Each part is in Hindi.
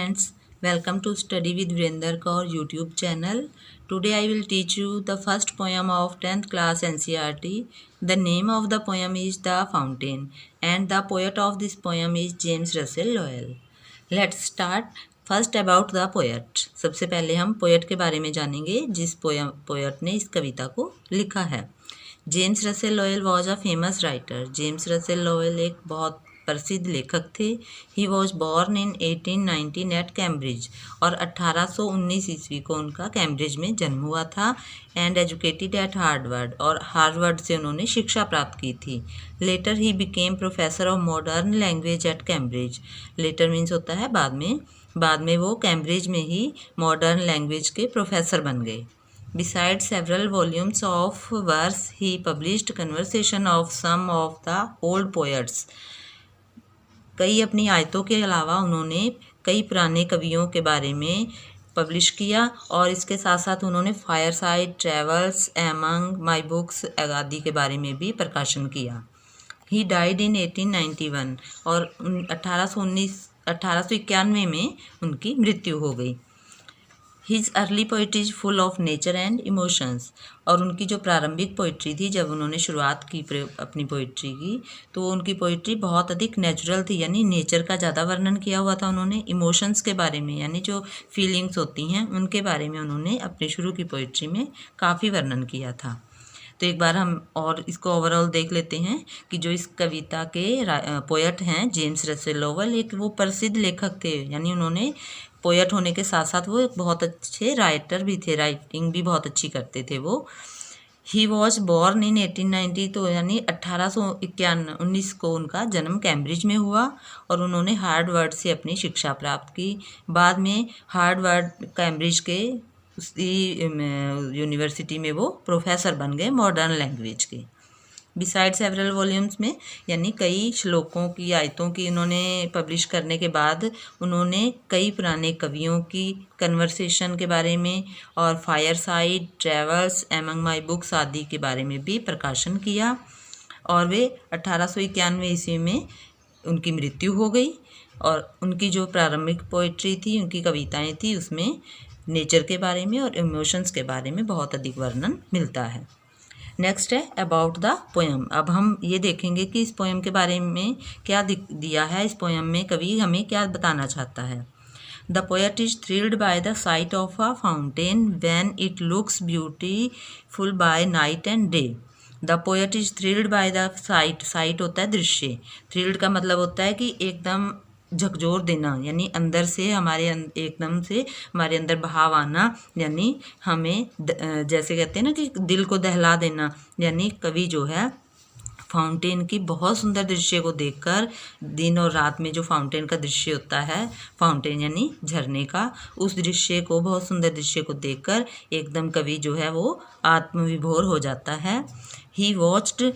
friends, welcome to Study with Virender Kaur YouTube channel. Today I will teach you the first poem of 10th class NCERT. The name of the poem is The Fountain and the poet of this poem is James Russell Lowell. Let's start. First about the poet. सबसे पहले हम पोएट के बारे में जानेंगे जिस पोएट ने इस कविता को लिखा है। James Russell Lowell was a famous writer. James Russell Lowell एक बहुत प्रसिद्ध लेखक थे। He was born in 1819 at Cambridge और 1819 ईस्वी को उनका कैम्ब्रिज में जन्म हुआ था। एंड एजुकेटेड एट हार्वर्ड और हार्वर्ड से उन्होंने शिक्षा प्राप्त की थी। Later he became professor of modern language at Cambridge. Later means होता है बाद में वो कैम्ब्रिज में ही मॉडर्न लैंग्वेज के प्रोफेसर बन गए। Besides several volumes of verse, he published conversation of some of the old poets. कई अपनी आयतों के अलावा उन्होंने कई पुराने कवियों के बारे में पब्लिश किया और इसके साथ साथ उन्होंने fireside, travels, among my books आदि के बारे में भी प्रकाशन किया। ही डाइड इन 1891 और 1891 में उनकी मृत्यु हो गई। His early poetry is full of nature and emotions. और उनकी जो प्रारंभिक पोइट्री थी, जब उन्होंने शुरुआत की अपनी पोइट्री की, तो उनकी पोइट्री बहुत अधिक नेचुरल थी, यानी नेचर का ज़्यादा वर्णन किया हुआ था उन्होंने। इमोशंस के बारे में, यानी जो फीलिंग्स होती हैं उनके बारे में उन्होंने अपनी शुरू की पोइट्री में काफ़ी वर्णन किया था। तो एक बार हम और इसको ओवरऑल देख लेते हैं कि जो इस कविता के पोएट हैं जेम्स रसेल लोवेल, एक वो प्रसिद्ध लेखक थे, यानी उन्होंने पोएट होने के साथ साथ वो एक बहुत अच्छे राइटर भी थे, राइटिंग भी बहुत अच्छी करते थे वो। ही वॉज बॉर्न इन 1890, तो यानी 1819 को उनका जन्म कैम्ब्रिज में हुआ और उन्होंने हार्वर्ड से अपनी शिक्षा प्राप्त की। बाद में हार्वर्ड कैम्ब्रिज के उसी यूनिवर्सिटी में वो प्रोफेसर बन गए मॉडर्न लैंग्वेज के। बिसाइड सेवरल वॉल्यूम्स में, यानी कई श्लोकों की आयतों की उन्होंने पब्लिश करने के बाद उन्होंने कई पुराने कवियों की कन्वर्सेशन के बारे में और fireside, travels, among my books आदि के बारे में भी प्रकाशन किया। और वे 1891 ईस्वी में उनकी मृत्यु हो गई। और उनकी जो प्रारंभिक पोइट्री थी, उनकी कविताएं थी, उसमें नेचर के बारे में और इमोशंस के बारे में बहुत अधिक वर्णन मिलता है। नेक्स्ट है अबाउट द पोएम। अब हम ये देखेंगे कि इस पोएम के बारे में क्या दिया है। इस पोएम में कवि हमें क्या बताना चाहता है। The poet is thrilled by the sight of a fountain when it looks beautiful by night and day. The poet is thrilled by the sight. Sight होता है दृश्य। थ्रिल्ड का मतलब होता है कि एकदम झकझोर देना, यानी अंदर से हमारे एकदम से हमारे अंदर भाव आना, यानी हमें जैसे कहते हैं ना कि दिल को दहला देना। यानी कवि जो है फाउंटेन की बहुत सुंदर दृश्य को देखकर, दिन और रात में जो फाउंटेन का दृश्य होता है, फाउंटेन यानी झरने का, उस दृश्य को, बहुत सुंदर दृश्य को देखकर एकदम कवि जो है वो आत्मविभोर हो जाता है। He watched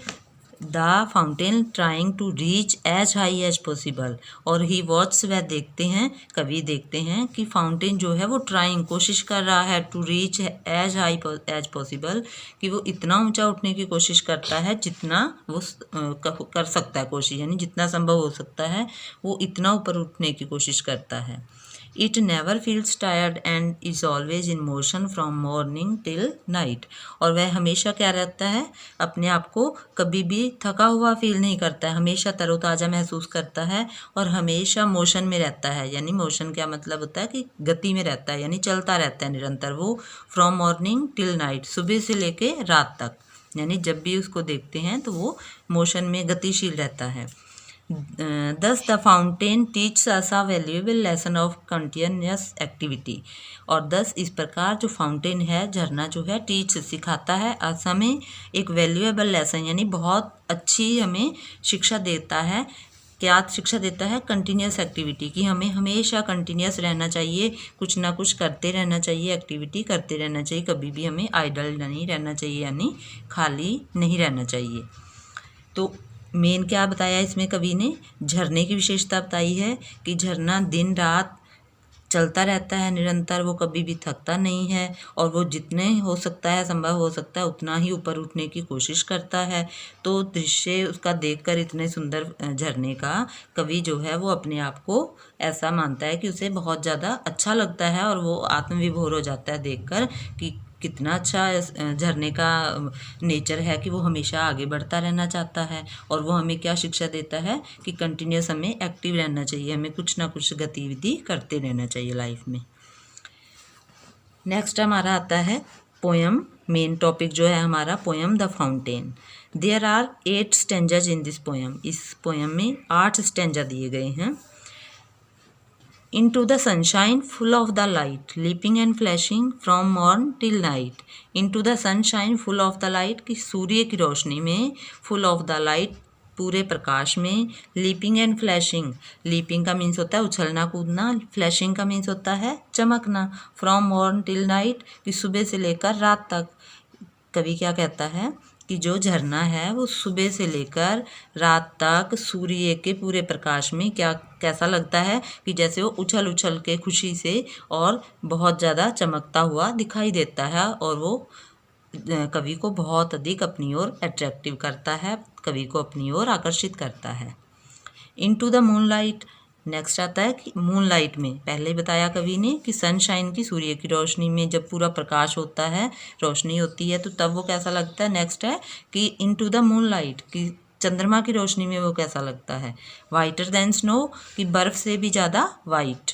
the fountain trying to reach as high as possible. और ही वॉच, वह देखते हैं, कवि देखते हैं कि फाउंटेन जो है वो ट्राइंग, कोशिश कर रहा है, to reach as high as possible, कि वो इतना ऊंचा उठने की कोशिश करता है जितना वो कर सकता है कोशिश, यानी जितना संभव हो सकता है वो इतना ऊपर उठने की कोशिश करता है। It never feels tired and is always in motion from morning till night. और वह हमेशा क्या रहता है, अपने आप को कभी भी थका हुआ फील नहीं करता है, हमेशा तरोताज़ा महसूस करता है और हमेशा मोशन में रहता है। यानी मोशन क्या मतलब होता है कि गति में रहता है, यानी चलता रहता है निरंतर वो, फ्रॉम मॉर्निंग टिल नाइट, सुबह से लेके रात तक, यानी जब भी उसको देखते हैं तो वो मोशन में गतिशील रहता है। Thus the fountain teaches us a valuable lesson of continuous activity। और thus इस प्रकार जो फाउंटेन है, झरना जो है, टीच सिखाता है, अस हमें एक वैल्यूएबल लेसन, यानी बहुत अच्छी हमें शिक्षा देता है। क्या शिक्षा देता है? कंटिन्यूस एक्टिविटी, कि हमें हमेशा कंटिन्यूस रहना चाहिए, कुछ ना कुछ करते रहना चाहिए, एक्टिविटी करते रहना चाहिए, कभी भी हमें आइडल नहीं रहना चाहिए, यानी खाली नहीं रहना चाहिए। तो मेन क्या बताया इसमें कवि ने, झरने की विशेषता बताई है कि झरना दिन रात चलता रहता है निरंतर, वो कभी भी थकता नहीं है और वो जितने हो सकता है, संभव हो सकता है उतना ही ऊपर उठने की कोशिश करता है। तो दृश्य उसका देखकर इतने सुंदर झरने का कवि जो है वो अपने आप को ऐसा मानता है कि उसे बहुत ज़्यादा अच्छा लगता है और वो आत्मविभोर हो जाता है देखकर कि कितना अच्छा झरने का नेचर है कि वो हमेशा आगे बढ़ता रहना चाहता है। और वो हमें क्या शिक्षा देता है कि कंटिन्यूस हमें एक्टिव रहना चाहिए, हमें कुछ ना कुछ गतिविधि करते रहना चाहिए लाइफ में। नेक्स्ट हमारा आता है पोयम। मेन टॉपिक जो है हमारा poem the fountain. There are 8 stanzas in this poem. इस पोयम में 8 स्टेंजा दिए गए हैं। Into the sunshine full of the light, leaping and flashing from morn till night. Into the sunshine full of the light, कि सूर्य की रोशनी में, full of the light पूरे प्रकाश में, लीपिंग एंड फ्लैशिंग। लीपिंग का मीन्स होता है उछलना कूदना, फ्लैशिंग का मीन्स होता है चमकना। फ्रॉम मॉर्न टिल नाइट, कि सुबह से लेकर रात तक। कवि क्या कहता है कि जो झरना है वो सुबह से लेकर रात तक सूर्य के पूरे प्रकाश में क्या कैसा लगता है कि जैसे वो उछल उछल के खुशी से और बहुत ज़्यादा चमकता हुआ दिखाई देता है और वो कवि को बहुत अधिक अपनी ओर अट्रैक्टिव करता है, कवि को अपनी ओर आकर्षित करता है। Into the moonlight. नेक्स्ट आता है कि मूनलाइट में, पहले बताया कवि ने कि सनशाइन की सूर्य की रोशनी में जब पूरा प्रकाश होता है, रोशनी होती है, तो तब वो कैसा लगता है। नेक्स्ट है कि इनटू द मूनलाइट, कि चंद्रमा की रोशनी में वो कैसा लगता है। वाइटर देन स्नो, कि बर्फ से भी ज़्यादा white.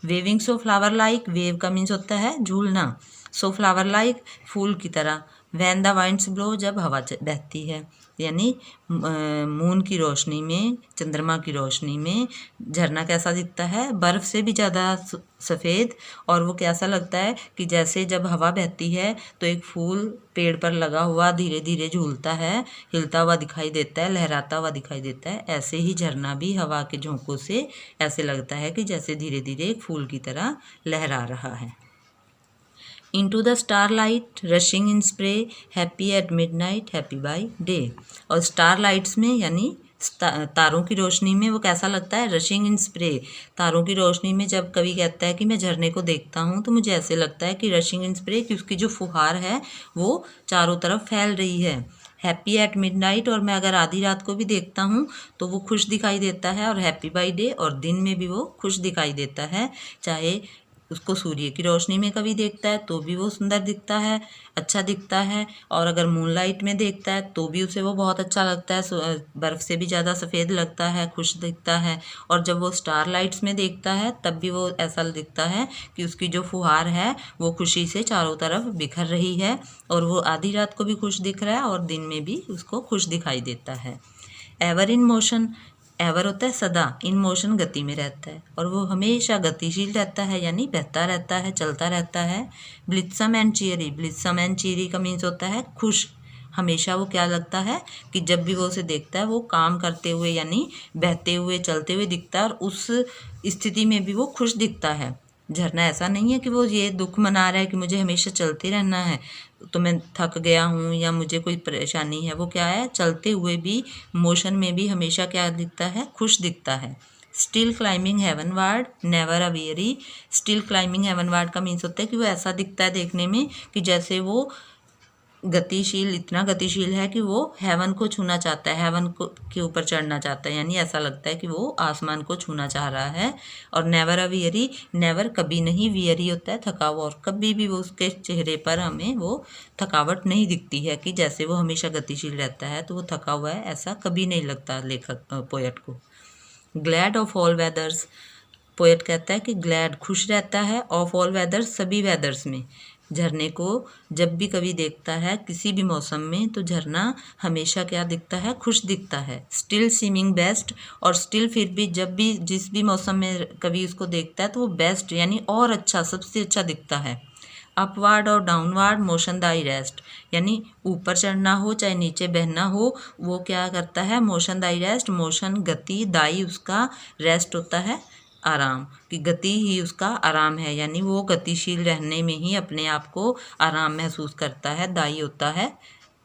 Waving so flower like, wave का मीन्स होता है झूलना, सो फ्लावर लाइक फूल की तरह। वैन द वाइंड्स ब्लो, जब हवा बहती है। यानी मून की रोशनी में, चंद्रमा की रोशनी में झरना कैसा दिखता है, बर्फ़ से भी ज़्यादा सफ़ेद। और वो कैसा लगता है कि जैसे जब हवा बहती है तो एक फूल पेड़ पर लगा हुआ धीरे धीरे झूलता है, हिलता हुआ दिखाई देता है, लहराता हुआ दिखाई देता है। ऐसे ही झरना भी हवा के झोंकों से ऐसे लगता है कि जैसे धीरे धीरे एक फूल की तरह लहरा रहा है। Into the starlight, rushing in spray, happy at midnight, happy by day। और starlights में यानी तारों की रोशनी में वो कैसा लगता है, रशिंग इन स्प्रे। तारों की रोशनी में जब कवि कहता है कि मैं झरने को देखता हूँ तो मुझे ऐसे लगता है कि रशिंग इन स्प्रे, कि उसकी जो फुहार है वो चारों तरफ फैल रही है। हैप्पी एट मिडनाइट, और मैं अगर आधी रात को भी देखता हूँ तो वो खुश दिखाई देता है। और हैप्पी बाई डे, और दिन में भी वो खुश दिखाई देता है। चाहे उसको सूर्य की रोशनी में कभी देखता है तो भी वो सुंदर दिखता है, अच्छा दिखता है। और अगर मूनलाइट में देखता है तो भी उसे वो बहुत अच्छा लगता है, बर्फ़ से भी ज़्यादा सफ़ेद लगता है, खुश दिखता है। और जब वो स्टार लाइट्स में देखता है तब भी वो ऐसा दिखता है कि उसकी जो फुहार है वो खुशी से चारों तरफ बिखर रही है, और वो आधी रात को भी खुश दिख रहा है और दिन में भी उसको खुश दिखाई देता है। एवर इन मोशन, एवर होता है सदा, इन मोशन गति में रहता है, और वो हमेशा गतिशील रहता है यानी बहता रहता है, चलता रहता है। ब्लित्सम एंड चीयरी, ब्लित्सम एंड चीयरी का मीन्स होता है खुश। हमेशा वो क्या लगता है कि जब भी वो उसे देखता है वो काम करते हुए यानी बहते हुए चलते हुए दिखता है, और उस स्थिति में भी वो खुश दिखता है। झरना ऐसा नहीं है कि वो ये दुख मना रहा है कि मुझे हमेशा चलते रहना है, तो मैं थक गया हूँ या मुझे कोई परेशानी है। वो क्या है, चलते हुए भी, मोशन में भी हमेशा क्या दिखता है, खुश दिखता है। Still climbing heavenward, never aweary. Still climbing heavenward का मीन्स होता है कि वो ऐसा दिखता है देखने में कि जैसे वो गतिशील, इतना गतिशील है कि वो हेवन को छूना चाहता है, हेवन को के ऊपर चढ़ना चाहता है, यानी ऐसा लगता है कि वो आसमान को छूना चाह रहा है। और नेवर अ वियरी, नेवर कभी नहीं, वियरी होता है थका हुआ, और कभी भी वो उसके चेहरे पर हमें वो थकावट नहीं दिखती है कि जैसे वो हमेशा गतिशील रहता है तो वो थका हुआ है, ऐसा कभी नहीं लगता लेखक पोएट को। Glad of all weathers, poet कहता है कि ग्लैड खुश रहता है, ऑफ ऑल वेदर्स सभी वेदर्स में। झरने को जब भी कभी देखता है किसी भी मौसम में तो झरना हमेशा क्या दिखता है, खुश दिखता है। स्टिल सीमिंग बेस्ट, और स्टिल फिर भी जब भी जिस भी मौसम में कभी उसको देखता है तो वो बेस्ट यानी और अच्छा, सबसे अच्छा दिखता है। अपवार्ड और डाउनवार्ड मोशन दाई रेस्ट, यानी ऊपर चढ़ना हो चाहे नीचे बहना हो वो क्या करता है, मोशन दाई रेस्ट। मोशन गति, दाई उसका, रेस्ट होता है आराम, कि गति ही उसका आराम है, यानी वो गतिशील रहने में ही अपने आप को आराम महसूस करता है। दाई होता है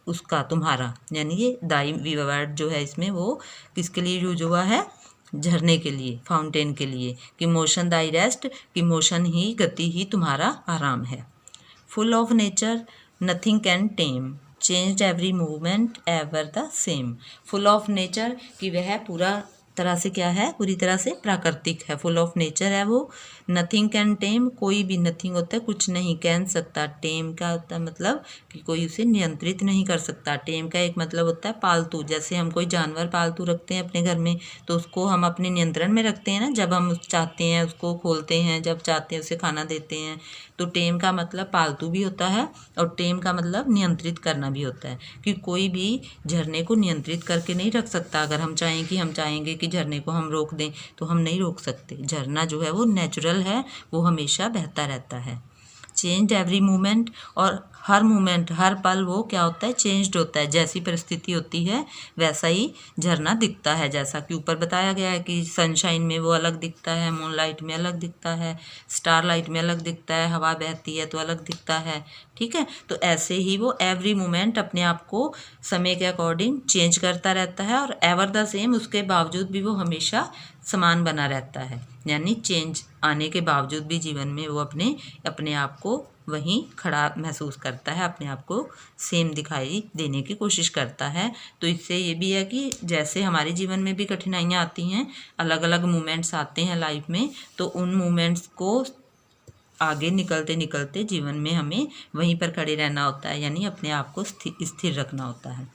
उसका, तुम्हारा, यानी ये दाई वर्ड जो है इसमें वो किसके लिए यूज हुआ है, झरने के लिए, फाउंटेन के लिए, कि मोशन दाई रेस्ट, कि मोशन ही, गति ही तुम्हारा आराम है। Full of nature nothing can time, change every movement ever the same. Full of nature कि वह पूरा तरह से क्या है, पूरी तरह से प्राकृतिक है, फुल ऑफ नेचर है वो। नथिंग कैन टेम, कोई भी, नथिंग होता है कुछ नहीं, कैन सकता, टेम का होता है मतलब कि कोई उसे नियंत्रित नहीं कर सकता। टेम का एक मतलब होता है पालतू, जैसे हम कोई जानवर पालतू रखते हैं अपने घर में तो उसको हम अपने नियंत्रण में रखते हैं ना, जब हम चाहते हैं उसको खोलते हैं, जब चाहते हैं उसे खाना देते हैं। तो टेम का मतलब पालतू भी होता है और टेम का मतलब नियंत्रित करना भी होता है, कि कोई भी झरने को नियंत्रित करके नहीं रख सकता। अगर हम चाहेंगे कि झरने को हम रोक दें तो हम नहीं रोक सकते। झरना जो है वो नेचुरल है, वो हमेशा बहता रहता है। चेंज एवरी मोमेंट, और हर मोमेंट, हर पल वो क्या होता है, चेंज्ड होता है। जैसी परिस्थिति होती है वैसा ही झरना दिखता है, जैसा कि ऊपर बताया गया है कि सनशाइन में वो अलग दिखता है, मूनलाइट में अलग दिखता है, स्टारलाइट में अलग दिखता है, हवा बहती है तो अलग दिखता है। ठीक है, तो ऐसे ही वो एवरी मोमेंट अपने आप को समय के अकॉर्डिंग चेंज करता रहता है, और एवर द सेम, उसके बावजूद भी वो हमेशा समान बना रहता है। यानी चेंज आने के बावजूद भी जीवन में वो अपने आप को वहीं खड़ा महसूस करता है, अपने आप को सेम दिखाई देने की कोशिश करता है। तो इससे ये भी है कि जैसे हमारे जीवन में भी कठिनाइयाँ आती हैं, अलग अलग मोमेंट्स आते हैं लाइफ में, तो उन मोमेंट्स को आगे निकलते निकलते जीवन में हमें वहीं पर खड़े रहना होता है, यानी अपने आप को स्थिर रखना होता है।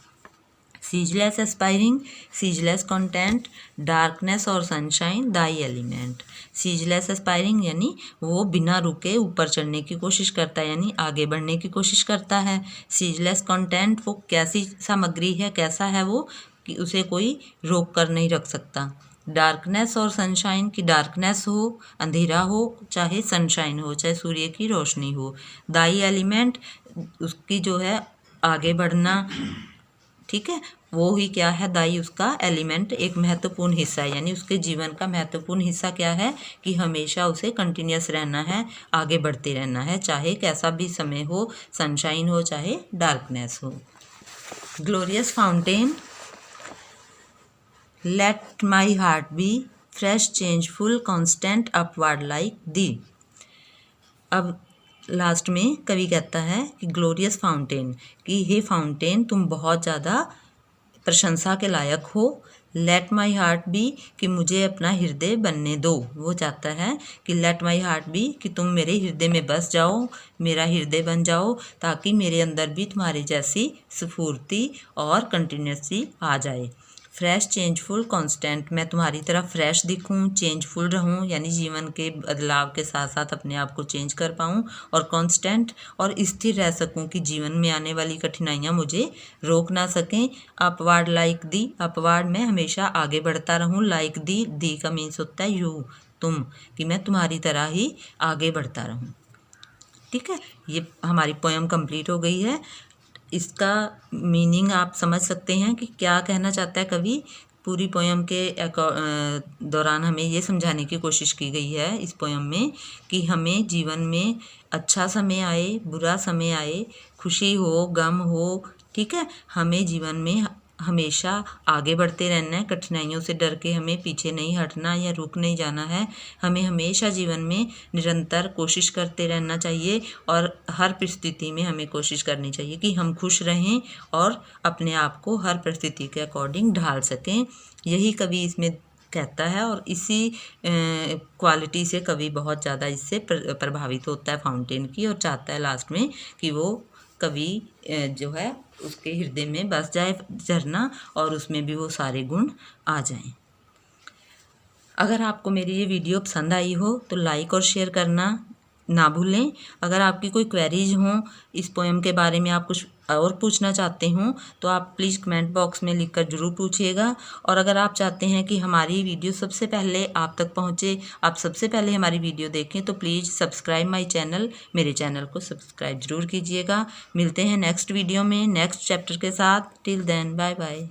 Ceaseless aspiring, ceaseless content, darkness और सनशाइन दाई एलिमेंट। सीजलेस एस्पायरिंग यानी वो बिना रुके ऊपर चढ़ने की कोशिश करता है, यानी आगे बढ़ने की कोशिश करता है। सीजलेस कंटेंट वो कैसी सामग्री है, कैसा है वो, कि उसे कोई रोक कर नहीं रख सकता। डार्कनेस और सनशाइन, की डार्कनेस हो, अंधेरा हो, चाहे सनशाइन हो, चाहे सूर्य की रोशनी हो। दाई एलिमेंट, उसकी जो है आगे बढ़ना, ठीक है, वो ही क्या है, दाई उसका एलिमेंट, एक महत्वपूर्ण हिस्सा है। यानी उसके जीवन का महत्वपूर्ण हिस्सा क्या है, कि हमेशा उसे कंटिन्यूस रहना है, आगे बढ़ते रहना है, चाहे कैसा भी समय हो, सनशाइन हो चाहे डार्कनेस हो। Glorious fountain, let my heart be fresh changeful constant upward like thee. अब लास्ट में कवि कहता है कि ग्लोरियस फाउंटेन, कि हे फाउंटेन तुम बहुत ज़्यादा प्रशंसा के लायक हो। लेट माई हार्ट बी, कि मुझे अपना हृदय बनने दो। वो चाहता है कि लेट माई हार्ट बी, कि तुम मेरे हृदय में बस जाओ, मेरा हृदय बन जाओ, ताकि मेरे अंदर भी तुम्हारी जैसी स्फूर्ति और कंटिन्यूसी आ जाए। फ्रेश चेंजफुल कांस्टेंट, मैं तुम्हारी तरह फ्रेश दिखूं, चेंजफुल रहूं, यानी जीवन के बदलाव के साथ साथ अपने आप को चेंज कर पाऊं, और कांस्टेंट और स्थिर रह सकूं, कि जीवन में आने वाली कठिनाइयां मुझे रोक ना सकें। अपवार्ड लाइक दी, अपवार्ड में हमेशा आगे बढ़ता रहूं, लाइक दी का मीन्स होता है यू, तुम, कि मैं तुम्हारी तरह ही आगे बढ़ता रहूं। ठीक है, ये हमारी पोएम कंप्लीट हो गई है। इसका मीनिंग आप समझ सकते हैं कि क्या कहना चाहता है कवि। पूरी पोएम के दौरान हमें ये समझाने की कोशिश की गई है इस पोएम में, कि हमें जीवन में अच्छा समय आए, बुरा समय आए, खुशी हो, गम हो, ठीक है, हमें जीवन में हमेशा आगे बढ़ते रहना है। कठिनाइयों से डर के हमें पीछे नहीं हटना या रुक नहीं जाना है। हमें हमेशा जीवन में निरंतर कोशिश करते रहना चाहिए, और हर परिस्थिति में हमें कोशिश करनी चाहिए कि हम खुश रहें और अपने आप को हर परिस्थिति के अकॉर्डिंग ढाल सकें। यही कवि इसमें कहता है, और इसी क्वालिटी से कवि बहुत ज़्यादा इससे प्रभावित होता है फाउंटेन की, और चाहता है लास्ट में कि वो कवि जो है उसके हृदय में बस जाए झरना, और उसमें भी वो सारे गुण आ जाएं। अगर आपको मेरी ये वीडियो पसंद आई हो तो लाइक और शेयर करना ना भूलें। अगर आपकी कोई क्वेरीज हों इस पोएम के बारे में, आप कुछ और पूछना चाहते हों, तो आप प्लीज़ कमेंट बॉक्स में लिखकर ज़रूर पूछिएगा। और अगर आप चाहते हैं कि हमारी वीडियो सबसे पहले आप तक पहुंचे, आप सबसे पहले हमारी वीडियो देखें, तो प्लीज़ सब्सक्राइब माई चैनल, मेरे चैनल को सब्सक्राइब ज़रूर कीजिएगा। मिलते हैं नेक्स्ट वीडियो में नेक्स्ट चैप्टर के साथ। Till then bye bye.